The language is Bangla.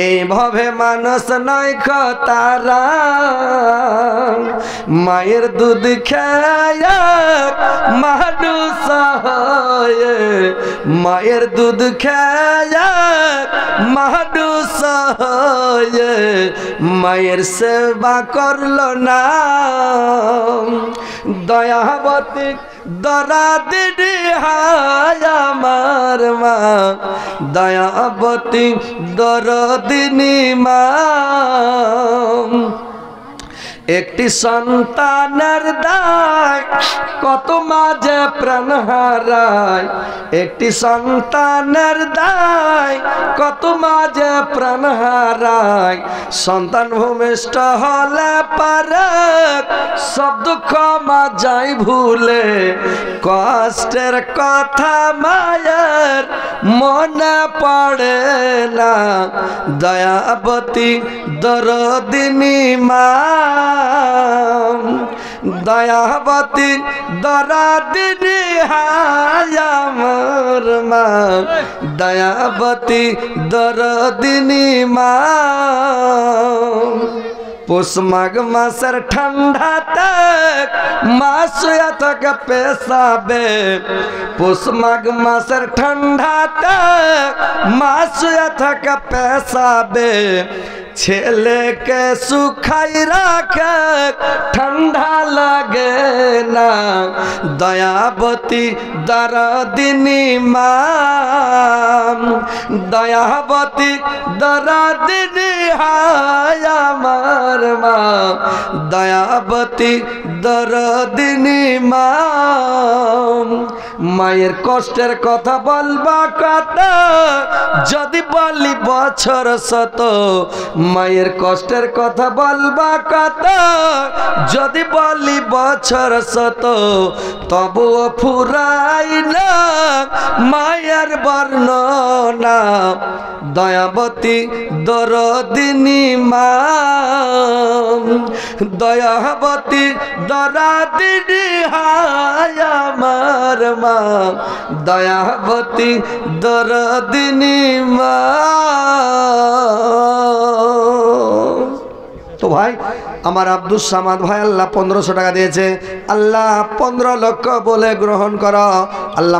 এইভাবে মানুষ নয় তারা মায়ের দুধ খায় মানুষ হয়, মায়ের দুধ খায় মানুষ হয়, মায়ের সেবা করলো না। দয়াবতী দরাদিনী হায় আমার মা, দয়াবতী দরদিনী মা। একটি সন্তানের দায় কত মাঝে প্রাণ হারায়, একটি সন্তানের দায় কত মাঝে প্রাণ হারায়। সন্তান ভূমিষ্ঠ হলে পারে সব দুঃখ মা যাই ভুলে, কষ্টের কথা মায়ের মনে পড়ে না। দয়াবতী দরদিনী মা, দয়াবতী দরদিনী হায় আমার মা, দয়াবতী দরদিনী মা। পৌষ মাঘ মাসের ঠান্ডাতে মা শুয়ে থাকে পেশাবে, পৌষ মাঘ মাসের ঠান্ডাতে মা শুয়ে থাকে পেশাবে। ছেলেকে শুকাই রাখে ঠান্ডা লাগে না। দয়াবতী দরদিনী মা, দয়াবতী দরদিনী হায় আমার মা, দয়াবতী দরদিনী মা। মায়ের কষ্টের কথা বলবা কত, যদি বলি বছর শত। মায়ের কষ্টের কথা বলবা কত, যদি বলি বছর শত। তবুও ফুরাই না মায়ের বর্ণনা। দয়াবতী দরদিনী মা, দয়াবতী দরদিনী হায় আমার মা, দয়াবতী দরদিনী মা। তো ভাই আমার আব্দুল সামাদ ভাই আল্লাহ 1500 টাকা দিয়েছে। আল্লাহ 15 লক্ষ বলে গ্রহণ করো। আল্লাহ